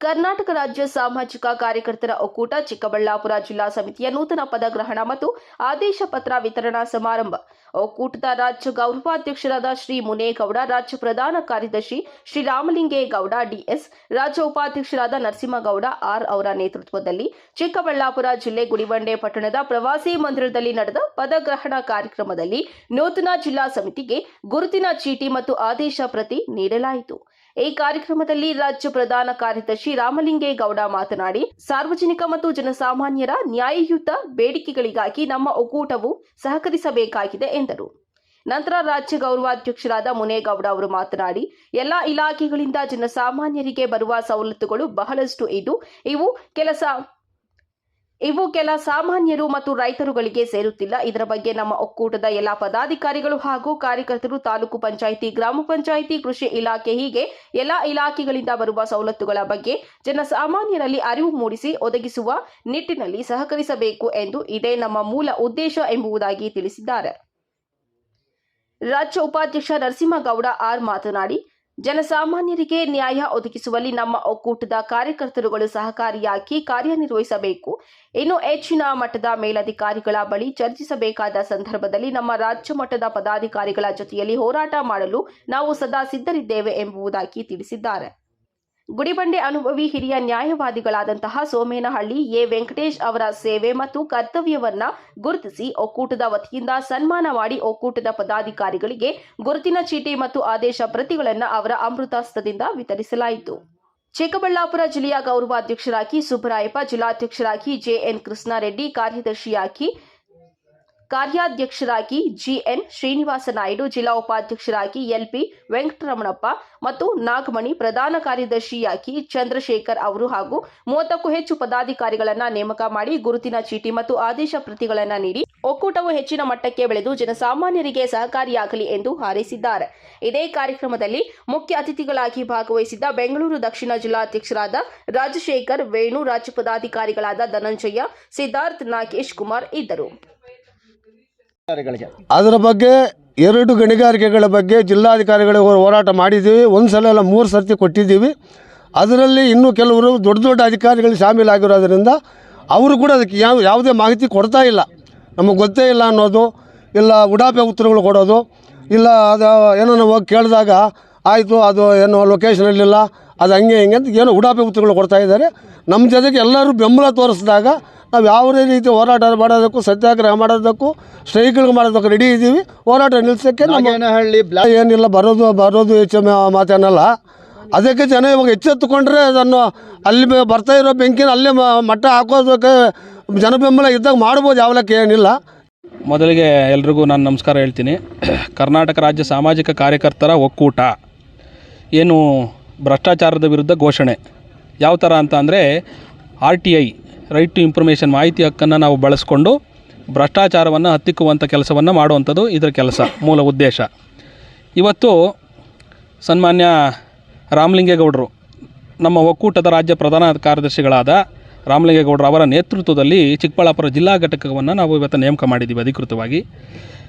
ಕರ್ನಾಟಕ ರಾಜ್ಯ ಸಾಮಾಜಿಕ ಕಾರ್ಯಕರ್ತರ ಒಕ್ಕೂಟ ಚಿಕ್ಕಬಳ್ಳಾಪುರ ಜಿಲ್ಲಾ ಸಮಿತಿಯ ನೂತನ ಪದಗ್ರಹಣ ಮತ್ತು ಆದೇಶ ಪತ್ರ ವಿತರಣಾ ಸಮಾರಂಭ. ಒಕ್ಕೂಟದ ರಾಜ್ಯ ಗೌರವಾಧ್ಯಕ್ಷರಾದ ಶ್ರೀ ಮುನೇಗೌಡ, ರಾಜ್ಯ ಪ್ರಧಾನ ಕಾರ್ಯದರ್ಶಿ ಶ್ರೀ ರಾಮಲಿಂಗೇಗೌಡ ಡಿಎಸ್, ರಾಜ್ಯ ಉಪಾಧ್ಯಕ್ಷರಾದ ನರಸಿಂಹಗೌಡ ಆರ್ ಅವರ ನೇತೃತ್ವದಲ್ಲಿ ಚಿಕ್ಕಬಳ್ಳಾಪುರ ಜಿಲ್ಲೆ ಗುಡಿಬಂಡೆ ಪಟ್ಟಣದ ಪ್ರವಾಸಿ ಮಂದಿರದಲ್ಲಿ ನಡೆದ ಪದಗ್ರಹಣ ಕಾರ್ಯಕ್ರಮದಲ್ಲಿ ನೂತನ ಜಿಲ್ಲಾ ಸಮಿತಿಗೆ ಗುರುತಿನ ಚೀಟಿ ಮತ್ತು ಆದೇಶ ಪ್ರತಿ ನೀಡಲಾಯಿತು. ಈ ಕಾರ್ಯಕ್ರಮದಲ್ಲಿ ರಾಜ್ಯ ಪ್ರಧಾನ ಕಾರ್ಯದರ್ಶಿ ರಾಮಲಿಂಗೇಗೌಡ ಮಾತನಾಡಿ, ಸಾರ್ವಜನಿಕ ಮತ್ತು ಜನಸಾಮಾನ್ಯರ ನ್ಯಾಯಯುತ ಬೇಡಿಕೆಗಳಿಗಾಗಿ ನಮ್ಮ ಒಕ್ಕೂಟವು ಸಹಕರಿಸಬೇಕಾಗಿದೆ ಎಂದರು. ನಂತರ ರಾಜ್ಯ ಗೌರವಾಧ್ಯಕ್ಷರಾದ ಮುನೇಗೌಡ ಅವರು ಮಾತನಾಡಿ, ಎಲ್ಲಾ ಇಲಾಖೆಗಳಿಂದ ಜನಸಾಮಾನ್ಯರಿಗೆ ಬರುವ ಸವಲತ್ತುಗಳು ಬಹಳಷ್ಟು ಇದ್ದು ಇವು ಕೆಲ ಸಾಮಾನ್ಯರು ಮತ್ತು ರೈತರುಗಳಿಗೆ ಸೇರುತ್ತಿಲ್ಲ. ಇದರ ಬಗ್ಗೆ ನಮ್ಮ ಒಕ್ಕೂಟದ ಎಲ್ಲ ಪದಾಧಿಕಾರಿಗಳು ಹಾಗೂ ಕಾರ್ಯಕರ್ತರು ತಾಲೂಕು ಪಂಚಾಯಿತಿ, ಗ್ರಾಮ ಪಂಚಾಯಿತಿ, ಕೃಷಿ ಇಲಾಖೆ ಹೀಗೆ ಎಲ್ಲ ಇಲಾಖೆಗಳಿಂದ ಬರುವ ಸವಲತ್ತುಗಳ ಬಗ್ಗೆ ಜನಸಾಮಾನ್ಯರಲ್ಲಿ ಅರಿವು ಮೂಡಿಸಿ ಒದಗಿಸುವ ನಿಟ್ಟಿನಲ್ಲಿ ಸಹಕರಿಸಬೇಕು ಎಂದು ಇದೇ ನಮ್ಮ ಮೂಲ ಉದ್ದೇಶ ಎಂಬುದಾಗಿ ತಿಳಿಸಿದ್ದಾರೆ. ರಾಜ್ಯ ಉಪಾಧ್ಯಕ್ಷ ನರಸಿಂಹಗೌಡ ಆರ್ ಮಾತನಾಡಿ, ಜನಸಾಮಾನ್ಯರಿಗೆ ನ್ಯಾಯ ಒದಗಿಸುವಲ್ಲಿ ನಮ್ಮ ಒಕ್ಕೂಟದ ಕಾರ್ಯಕರ್ತರುಗಳು ಸಹಕಾರಿಯಾಗಿ ಕಾರ್ಯನಿರ್ವಹಿಸಬೇಕು. ಇನ್ನು ಹೆಚ್ಚಿನ ಮಟ್ಟದ ಮೇಲಧಿಕಾರಿಗಳ ಬಳಿ ಚರ್ಚಿಸಬೇಕಾದ ಸಂದರ್ಭದಲ್ಲಿ ನಮ್ಮ ರಾಜ್ಯ ಮಟ್ಟದ ಪದಾಧಿಕಾರಿಗಳ ಜೊತೆಯಲ್ಲಿ ಹೋರಾಟ ಮಾಡಲು ನಾವು ಸದಾ ಸಿದ್ಧರಿದ್ದೇವೆ ಎಂಬುದಾಗಿ ತಿಳಿಸಿದ್ದಾರೆ. ಗುಡಿಬಂಡೆ ಅನುಭವಿ ಹಿರಿಯ ನ್ಯಾಯವಾದಿಗಳಾದಂತಹ ಸೋಮೇನಹಳ್ಳಿ ಎ ವೆಂಕಟೇಶ್ ಅವರ ಸೇವೆ ಮತ್ತು ಕರ್ತವ್ಯವನ್ನ ಗುರುತಿಸಿ ಒಕ್ಕೂಟದ ವತಿಯಿಂದ ಸನ್ಮಾನ ಮಾಡಿ ಒಕ್ಕೂಟದ ಪದಾಧಿಕಾರಿಗಳಿಗೆ ಗುರುತಿನ ಚೀಟಿ ಮತ್ತು ಆದೇಶ ಪ್ರತಿಗಳನ್ನು ಅವರ ಅಮೃತಾಸ್ತದಿಂದ ವಿತರಿಸಲಾಯಿತು. ಚಿಕ್ಕಬಳ್ಳಾಪುರ ಜಿಲ್ಲೆಯ ಗೌರವಾಧ್ಯಕ್ಷರಾಗಿ ಸುಬ್ಬರಾಯಪ್ಪ, ಜಿಲ್ಲಾಧ್ಯಕ್ಷರಾಗಿ ಜೆಎನ್ ಕೃಷ್ಣಾರೆಡ್ಡಿ, ಕಾರ್ಯಾಧ್ಯಕ್ಷರಾಗಿ ಜಿಎನ್ ಶ್ರೀನಿವಾಸ ನಾಯ್ಡು, ಜಿಲ್ಲಾ ಉಪಾಧ್ಯಕ್ಷರಾಗಿ ಎಲ್ಪಿ ವೆಂಕಟರಮಣಪ್ಪ ಮತ್ತು ನಾಗಮಣಿ, ಪ್ರಧಾನ ಕಾರ್ಯದರ್ಶಿಯಾಗಿ ಚಂದ್ರಶೇಖರ್ ಅವರು ಹಾಗೂ 30ಕ್ಕೂ ಹೆಚ್ಚು ಪದಾಧಿಕಾರಿಗಳನ್ನು ನೇಮಕ ಮಾಡಿ ಗುರುತಿನ ಚೀಟಿ ಮತ್ತು ಆದೇಶ ಪ್ರತಿಗಳನ್ನು ನೀಡಿ ಒಕ್ಕೂಟವು ಹೆಚ್ಚಿನ ಮಟ್ಟಕ್ಕೆ ಬೆಳೆದು ಜನಸಾಮಾನ್ಯರಿಗೆ ಸಹಕಾರಿಯಾಗಲಿ ಎಂದು ಹಾರೈಸಿದ್ದಾರೆ. ಇದೇ ಕಾರ್ಯಕ್ರಮದಲ್ಲಿ ಮುಖ್ಯ ಅತಿಥಿಗಳಾಗಿ ಭಾಗವಹಿಸಿದ್ದ ಬೆಂಗಳೂರು ದಕ್ಷಿಣ ಜಿಲ್ಲಾಧ್ಯಕ್ಷರಾದ ರಾಜಶೇಖರ್, ವೇಣು, ರಾಜ್ಯ ಪದಾಧಿಕಾರಿಗಳಾದ ಧನಂಜಯ, ಸಿದ್ಧಾರ್ಥ್, ನಾಗೇಶ್ ಕುಮಾರ್ ಇದ್ದರು. ಅದರ ಬಗ್ಗೆ 2 ಗಣಿಗಾರಿಕೆಗಳ ಬಗ್ಗೆ ಜಿಲ್ಲಾಧಿಕಾರಿಗಳಿಗೆ ಹೋರಾಟ ಮಾಡಿದ್ದೀವಿ. ಒಂದು ಸಲ ಅಲ್ಲ 3 ಸರ್ತಿ ಕೊಟ್ಟಿದ್ದೀವಿ. ಅದರಲ್ಲಿ ಇನ್ನೂ ಕೆಲವರು ದೊಡ್ಡ ದೊಡ್ಡ ಅಧಿಕಾರಿಗಳು ಶಾಮೀಲಾಗಿರೋದ್ರಿಂದ ಅವರು ಕೂಡ ಅದಕ್ಕೆ ಯಾವುದೇ ಮಾಹಿತಿ ಕೊಡ್ತಾ ಇಲ್ಲ. ನಮಗೆ ಗೊತ್ತೇ ಇಲ್ಲ ಅನ್ನೋದು, ಇಲ್ಲ ಉಡಾಪೆ ಉತ್ತರಗಳು ಕೊಡೋದು, ಇಲ್ಲ ಅದು ಏನೋ ಹೋಗಿ ಕೇಳಿದಾಗ ಆಯಿತು ಅದು ಏನೋ ಲೊಕೇಶನಲ್ಲಿಲ್ಲ, ಅದು ಹಂಗೆ ಹಿಂಗೆ ಅಂತ ಏನೋ ಉಡಾಪೆ ಉತ್ತರಗಳು ಕೊಡ್ತಾ ಇದ್ದಾರೆ. ನಮ್ಮ ಜೊತೆಗೆ ಎಲ್ಲರೂ ಬೆಂಬಲ ತೋರಿಸಿದಾಗ ನಾವು ಯಾವುದೇ ರೀತಿ ಹೋರಾಟ ಮಾಡೋದಕ್ಕೂ, ಸತ್ಯಾಗ್ರಹ ಮಾಡೋದಕ್ಕೂ, ಸ್ಟ್ರೈಕ್ಗಳು ಮಾಡೋದಕ್ಕೂ ರೆಡಿ ಇದ್ದೀವಿ. ಹೋರಾಟ ನಿಲ್ಲಿಸೋಕ್ಕೆ ನಮ್ಮ ಏನಿಲ್ಲ, ಬರೋದು ಹೆಚ್ಚು ಮಾತೇನಲ್ಲ. ಅದಕ್ಕೆ ಜನ ಇವಾಗ ಎಚ್ಚೆತ್ತುಕೊಂಡ್ರೆ ಅದನ್ನು ಅಲ್ಲಿ ಬರ್ತಾ ಇರೋ ಬೆಂಕಿನ ಅಲ್ಲೇ ಮಟ್ಟ ಹಾಕೋದಕ್ಕೆ ಜನ ಬೆಂಬಲ ಇದ್ದಾಗ ಮಾಡ್ಬೋದು, ಯಾವಲಕ್ಕೆ ಏನಿಲ್ಲ. ಮೊದಲಿಗೆ ಎಲ್ರಿಗೂ ನಾನು ನಮಸ್ಕಾರ ಹೇಳ್ತೀನಿ. ಕರ್ನಾಟಕ ರಾಜ್ಯ ಸಾಮಾಜಿಕ ಕಾರ್ಯಕರ್ತರ ಒಕ್ಕೂಟ ಏನು ಭ್ರಷ್ಟಾಚಾರದ ವಿರುದ್ಧ ಘೋಷಣೆ ಯಾವ ಥರ ಅಂತ ಅಂದರೆ, RTI ರೈಟ್ ಟು ಇನ್ಫಾರ್ಮೇಷನ್, ಮಾಹಿತಿ ಹಕ್ಕನ್ನು ನಾವು ಬಳಸ್ಕೊಂಡು ಭ್ರಷ್ಟಾಚಾರವನ್ನು ಹತ್ತಿಕ್ಕುವಂಥ ಕೆಲಸವನ್ನು ಮಾಡುವಂಥದ್ದು ಇದರ ಕೆಲಸ, ಮೂಲ ಉದ್ದೇಶ. ಇವತ್ತು ಸನ್ಮಾನ್ಯ ರಾಮಲಿಂಗೇಗೌಡರು, ನಮ್ಮ ಒಕ್ಕೂಟದ ರಾಜ್ಯ ಪ್ರಧಾನ ಕಾರ್ಯದರ್ಶಿಗಳಾದ ರಾಮಲಿಂಗೇಗೌಡರು ಅವರ ನೇತೃತ್ವದಲ್ಲಿ ಚಿಕ್ಕಬಳ್ಳಾಪುರ ಜಿಲ್ಲಾ ಘಟಕವನ್ನು ನಾವು ಇವತ್ತು ನೇಮಕ ಮಾಡಿದ್ದೀವಿ ಅಧಿಕೃತವಾಗಿ.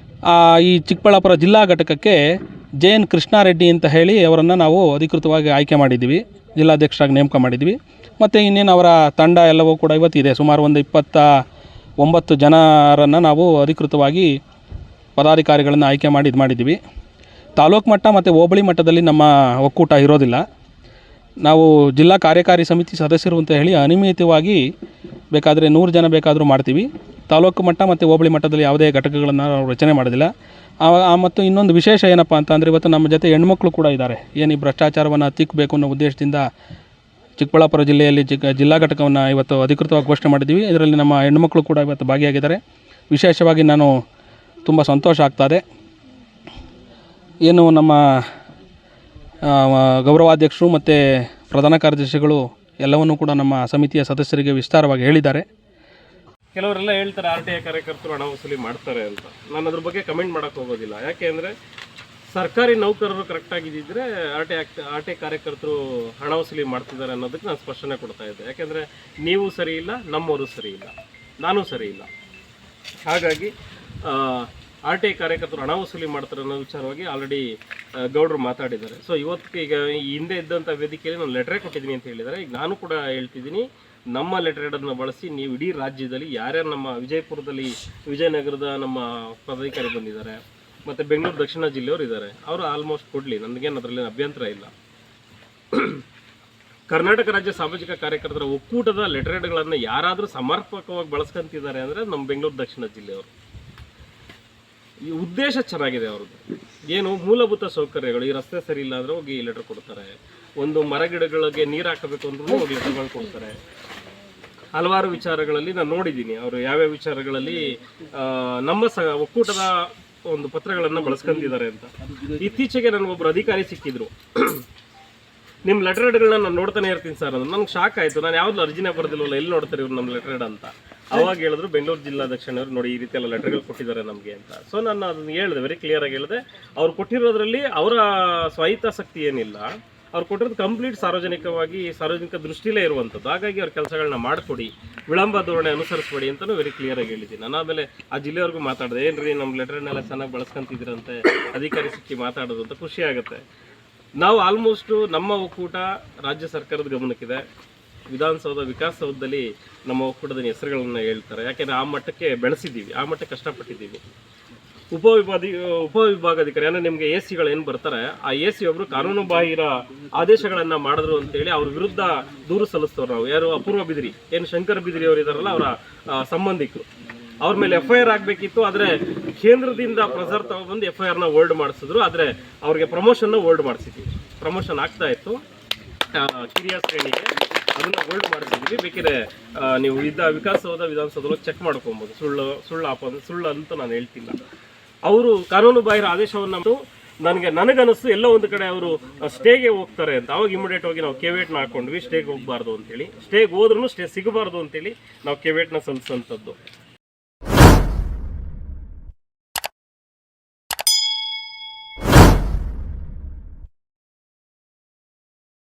ಈ ಚಿಕ್ಕಬಳ್ಳಾಪುರ ಜಿಲ್ಲಾ ಘಟಕಕ್ಕೆ JN ಕೃಷ್ಣಾರೆಡ್ಡಿ ಅಂತ ಹೇಳಿ ಅವರನ್ನು ನಾವು ಅಧಿಕೃತವಾಗಿ ಆಯ್ಕೆ ಮಾಡಿದ್ದೀವಿ, ಜಿಲ್ಲಾಧ್ಯಕ್ಷರಾಗಿ ನೇಮಕ ಮಾಡಿದ್ದೀವಿ. ಮತ್ತು ಇನ್ನೇನು ಅವರ ತಂಡ ಎಲ್ಲವೂ ಕೂಡ ಇವತ್ತಿದೆ. ಸುಮಾರು ಒಂದು 29 ಜನರನ್ನು ನಾವು ಅಧಿಕೃತವಾಗಿ ಪದಾಧಿಕಾರಿಗಳನ್ನು ಆಯ್ಕೆ ಮಾಡಿದ್ದೀವಿ. ತಾಲೂಕು ಮಟ್ಟ ಮತ್ತು ಹೋಬಳಿ ಮಟ್ಟದಲ್ಲಿ ನಮ್ಮ ಒಕ್ಕೂಟ ಇರೋದಿಲ್ಲ. ನಾವು ಜಿಲ್ಲಾ ಕಾರ್ಯಕಾರಿ ಸಮಿತಿ ಸದಸ್ಯರು ಅಂತ ಹೇಳಿ ಅನಿಯಮಿತವಾಗಿ ಬೇಕಾದರೆ 100 ಜನ ಬೇಕಾದರೂ ಮಾಡ್ತೀವಿ. ತಾಲೂಕು ಮಟ್ಟ ಮತ್ತು ಹೋಬಳಿ ಮಟ್ಟದಲ್ಲಿ ಯಾವುದೇ ಘಟಕಗಳನ್ನು ನಾವು ರಚನೆ ಮಾಡೋದಿಲ್ಲ. ಮತ್ತು ಇನ್ನೊಂದು ವಿಶೇಷ ಏನಪ್ಪ ಅಂತಂದರೆ, ಇವತ್ತು ನಮ್ಮ ಜೊತೆ ಹೆಣ್ಮಕ್ಳು ಕೂಡ ಇದ್ದಾರೆ. ಏನು ಈ ಭ್ರಷ್ಟಾಚಾರವನ್ನು ಹತ್ತಿಕ್ಕಬೇಕು ಅನ್ನೋ ಉದ್ದೇಶದಿಂದ ಚಿಕ್ಕಬಳ್ಳಾಪುರ ಜಿಲ್ಲೆಯಲ್ಲಿ ಜಿಲ್ಲಾ ಘಟಕವನ್ನು ಇವತ್ತು ಅಧಿಕೃತವಾಗಿ ಘೋಷಣೆ ಮಾಡಿದ್ದೀವಿ. ಇದರಲ್ಲಿ ನಮ್ಮ ಹೆಣ್ಮಕ್ಳು ಕೂಡ ಇವತ್ತು ಭಾಗಿಯಾಗಿದ್ದಾರೆ. ವಿಶೇಷವಾಗಿ ನಾನು ತುಂಬ ಸಂತೋಷ ಆಗ್ತಾಯಿದೆ. ಏನು ನಮ್ಮ ಗೌರವಾಧ್ಯಕ್ಷರು ಮತ್ತು ಪ್ರಧಾನ ಕಾರ್ಯದರ್ಶಿಗಳು ಎಲ್ಲವನ್ನೂ ಕೂಡ ನಮ್ಮ ಸಮಿತಿಯ ಸದಸ್ಯರಿಗೆ ವಿಸ್ತಾರವಾಗಿ ಹೇಳಿದ್ದಾರೆ. ಕೆಲವರೆಲ್ಲ ಹೇಳ್ತಾರೆ RTI ಕಾರ್ಯಕರ್ತರು ಹಣ ವಸೂಲಿ ಮಾಡ್ತಾರೆ ಅಂತ. ನಾನು ಅದ್ರ ಬಗ್ಗೆ ಕಮೆಂಟ್ ಮಾಡೋಕ್ಕೆ ಹೋಗೋದಿಲ್ಲ. ಯಾಕೆ ಅಂದರೆ, ಸರ್ಕಾರಿ ನೌಕರರು ಕರೆಕ್ಟಾಗಿದ್ದರೆ RTI ಕಾರ್ಯಕರ್ತರು ಹಣ ವಸೂಲಿ ಮಾಡ್ತಿದ್ದಾರೆ ಅನ್ನೋದಕ್ಕೆ ನಾನು ಸ್ಪಷ್ಟನೆ ಕೊಡ್ತಾ ಇದ್ದೆ. ಯಾಕೆಂದರೆ ನೀವು ಸರಿ ಇಲ್ಲ, ನಮ್ಮವರು ಸರಿ ಇಲ್ಲ, ನಾನು ಸರಿ ಇಲ್ಲ. ಹಾಗಾಗಿ ಆರ್ ಟಿ ಐ ಕಾರ್ಯಕರ್ತರು ಹಣ ವಸೂಲಿ ಮಾಡ್ತಾರೆ ಅನ್ನೋ ವಿಚಾರವಾಗಿ ಆಲ್ರೆಡಿ ಗೌಡರು ಮಾತಾಡಿದ್ದಾರೆ. ಸೊ ಇವತ್ತು ಈಗ ಈ ಹಿಂದೆ ಇದ್ದಂಥ ವೇದಿಕೆಯಲ್ಲಿ ನಾನು ಲೆಟ್ರೇ ಕೊಟ್ಟಿದ್ದೀನಿ ಅಂತ ಹೇಳಿದ್ದಾರೆ. ಈಗ ನಾನು ಕೂಡ ಹೇಳ್ತಿದ್ದೀನಿ, ನಮ್ಮ ಲೆಟರ್ ಹೆಡನ್ನು ಬಳಸಿ ನೀವು ಇಡೀ ರಾಜ್ಯದಲ್ಲಿ ಯಾರ್ಯಾರು ನಮ್ಮ ವಿಜಯಪುರದಲ್ಲಿ ವಿಜಯನಗರದ ನಮ್ಮ ಪದಾಧಿಕಾರಿ ಬಂದಿದ್ದಾರೆ ಮತ್ತು ಬೆಂಗಳೂರು ದಕ್ಷಿಣ ಜಿಲ್ಲೆಯವರು ಇದ್ದಾರೆ, ಅವರು ಆಲ್ಮೋಸ್ಟ್ ಕೊಡಲಿ, ನನಗೇನು ಅದರಲ್ಲಿ ಅಭ್ಯಂತರ ಇಲ್ಲ. ಕರ್ನಾಟಕ ರಾಜ್ಯ ಸಾಮಾಜಿಕ ಕಾರ್ಯಕರ್ತರ ಒಕ್ಕೂಟದ ಲೆಟರ್ ಹೆಡ್ಗಳನ್ನು ಯಾರಾದರೂ ಸಮರ್ಪಕವಾಗಿ ಬಳಸ್ಕೊಂತಿದ್ದಾರೆ ಅಂದರೆ ನಮ್ಮ ಬೆಂಗಳೂರು ದಕ್ಷಿಣ ಜಿಲ್ಲೆಯವರು. ಈ ಉದ್ದೇಶ ಚೆನ್ನಾಗಿದೆ ಅವ್ರದ್ದು. ಏನು ಮೂಲಭೂತ ಸೌಕರ್ಯಗಳು, ಈ ರಸ್ತೆ ಸರಿ ಇಲ್ಲ ಅಂದರೆ ಹೋಗಿ ಲೆಟರ್ ಕೊಡ್ತಾರೆ, ಒಂದು ಮರ ಗಿಡಗಳಿಗೆ ನೀರು ಹಾಕಬೇಕು ಅಂದ್ರೂ ಹೋಗಿ ಲೆಟರ್ಗಳು ಕೊಡ್ತಾರೆ. ಹಲವಾರು ವಿಚಾರಗಳಲ್ಲಿ ನಾನು ನೋಡಿದ್ದೀನಿ ಅವರು ಯಾವ್ಯಾವ ವಿಚಾರಗಳಲ್ಲಿ ನಮ್ಮ ಒಕ್ಕೂಟದ ಒಂದು ಪತ್ರಗಳನ್ನು ಬಳಸ್ಕೊಂತಿದ್ದಾರೆ ಅಂತ. ಇತ್ತೀಚೆಗೆ ನನಗೊಬ್ಬರು ಅಧಿಕಾರಿ ಸಿಕ್ಕಿದ್ರು, ನಿಮ್ಮ ಲೆಟರ್ ಹೆಡ್ಗಳನ್ನ ನಾನು ನೋಡ್ತಾನೆ ಇರ್ತೀನಿ ಸರ್ ಅಂದ್ರೆ ನನಗೆ ಶಾಕ್ ಆಯಿತು. ನಾನು ಯಾವ್ದು ಅರ್ಜಿನೇ ಬರೋದಿಲ್ವಲ್ಲ, ಎಲ್ಲಿ ನೋಡ್ತಾರೆ ಇವ್ರು ನಮ್ಮ ಲೆಟರ್ ಹೆಡ್ ಅಂತ. ಅವಾಗ ಹೇಳಿದ್ರು ಬೆಂಗಳೂರು ಜಿಲ್ಲಾಧ್ಯಕ್ಷನವರು ನೋಡಿ ಈ ರೀತಿ ಎಲ್ಲ ಲೆಟರ್ಗಳು ಕೊಟ್ಟಿದ್ದಾರೆ ನಮಗೆ ಅಂತ. ಸೊ ನಾನು ಅದನ್ನು ಹೇಳಿದೆ, ವೆರಿ ಕ್ಲಿಯರಾಗಿ ಹೇಳಿದೆ, ಅವ್ರು ಕೊಟ್ಟಿರೋದ್ರಲ್ಲಿ ಅವರ ಸ್ವಹಿತಾಸಕ್ತಿ ಏನಿಲ್ಲ, ಅವ್ರು ಕೊಟ್ಟಿರೋದು ಕಂಪ್ಲೀಟ್ ಸಾರ್ವಜನಿಕ ದೃಷ್ಟಿಲೇ ಇರುವಂಥದ್ದು. ಹಾಗಾಗಿ ಅವ್ರ ಕೆಲಸಗಳನ್ನ ಮಾಡಿಕೊಡಿ, ವಿಳಂಬ ಧೋರಣೆ ಅನುಸರಿಸ್ಬೇಡಿ ಅಂತಲೂ ವೆರಿ ಕ್ಲಿಯರಾಗಿ ಹೇಳಿದ್ದೀನಿ. ನಾನು ಆಮೇಲೆ ಆ ಜಿಲ್ಲೆಯವ್ರಿಗೂ ಮಾತಾಡಿದೆ, ಏನ್ರಿ ನಮ್ಮ ಲೆಟರ್ನೆಲ್ಲ ಚೆನ್ನಾಗಿ ಬಳಸ್ಕೊಂತಿದ್ದೀರಂತೆ, ಅಧಿಕಾರಿ ಸಿಕ್ಕಿ ಮಾತಾಡೋದು ಅಂತ ಖುಷಿ ಆಗುತ್ತೆ. ನಾವು ಆಲ್ಮೋಸ್ಟು ನಮ್ಮ ಒಕ್ಕೂಟ ರಾಜ್ಯ ಸರ್ಕಾರದ ಗಮನಕ್ಕಿದೆ. ವಿಧಾನಸೌಧ ವಿಕಾಸಸೌಧದಲ್ಲಿ ನಮ್ಮ ಒಕ್ಕೂಟದ ಹೆಸರುಗಳನ್ನು ಹೇಳ್ತಾರೆ, ಯಾಕೆಂದರೆ ಆ ಮಟ್ಟಕ್ಕೆ ಬೆಳೆಸಿದ್ದೀವಿ, ಆ ಮಟ್ಟಕ್ಕೆ ಕಷ್ಟಪಟ್ಟಿದ್ದೀವಿ. ಉಪವಿಭಾಗಾಧಿಕಾರಿ ಅಂದರೆ ನಿಮಗೆ ಎ ಸಿಗಳು ಏನು ಬರ್ತಾರೆ, ಆ ಎ ಸಿ ಒಬ್ಬರು ಕಾನೂನು ಬಾಹಿರ ಆದೇಶಗಳನ್ನು ಮಾಡಿದ್ರು ಅಂತೇಳಿ ಅವ್ರ ವಿರುದ್ಧ ದೂರು ಸಲ್ಲಿಸ್ತವ್ರು ನಾವು. ಯಾರು ಅಪೂರ್ವ ಬಿದಿರಿ, ಏನು ಶಂಕರ ಬಿದಿರಿ ಅವರು ಇದ್ದಾರಲ್ಲ, ಅವರ ಸಂಬಂಧಿಕರು. ಅವ್ರ ಮೇಲೆ FIR ಆಗಬೇಕಿತ್ತು, ಆದರೆ ಕೇಂದ್ರದಿಂದ ಪ್ರೆಸರ್ ತಗೊಬಂದು FIRನ ಹೋಲ್ಡ್ ಮಾಡಿಸಿದ್ರು. ಆದರೆ ಅವ್ರಿಗೆ ಪ್ರಮೋಷನ್ನ ಹೋಲ್ಡ್ ಮಾಡಿಸಿದ್ವಿ, ಪ್ರಮೋಷನ್ ಆಗ್ತಾ ಇತ್ತು ಕಿರಿಯ ಶ್ರೇಣಿಗೆ, ಅದನ್ನು ಹೋಲ್ಡ್ ಮಾಡಿಸಿದ್ವಿ. ಬೇಕಿದ್ರೆ ನೀವು ವಿಕಾಸಸೌಧ ವಿಧಾನಸೌಧದಲ್ಲಿ ಚೆಕ್ ಮಾಡ್ಕೊಬೋದು, ಸುಳ್ಳು ಅಂತ ನಾನು ಹೇಳ್ತಿಲ್ಲ. ಅವರು ಕಾನೂನು ಬಾಹಿರ ಆದೇಶವನ್ನು ನನಗನ್ನಿಸ್ತು ಎಲ್ಲೋ ಒಂದು ಕಡೆ ಅವರು ಸ್ಟೇಗೆ ಹೋಗ್ತಾರೆ ಅಂತ. ಅವಾಗ ಇಮಿಡಿಯೇಟ್ ಹೋಗಿ ನಾವು ಕೆವೇಟ್ನ ಹಾಕೊಂಡ್ವಿ, ಸ್ಟೇಗೆ ಹೋಗಬಾರ್ದು ಅಂತೇಳಿ. ಸ್ಟೇಗೆ ಹೋದ್ರೂ ಸ್ಟೇ ಸಿಗಬಾರ್ದು ಅಂತೇಳಿ ನಾವು ಕೆವೇಟ್ನ ಸಲ್ಲಿಸೋಂಥದ್ದು.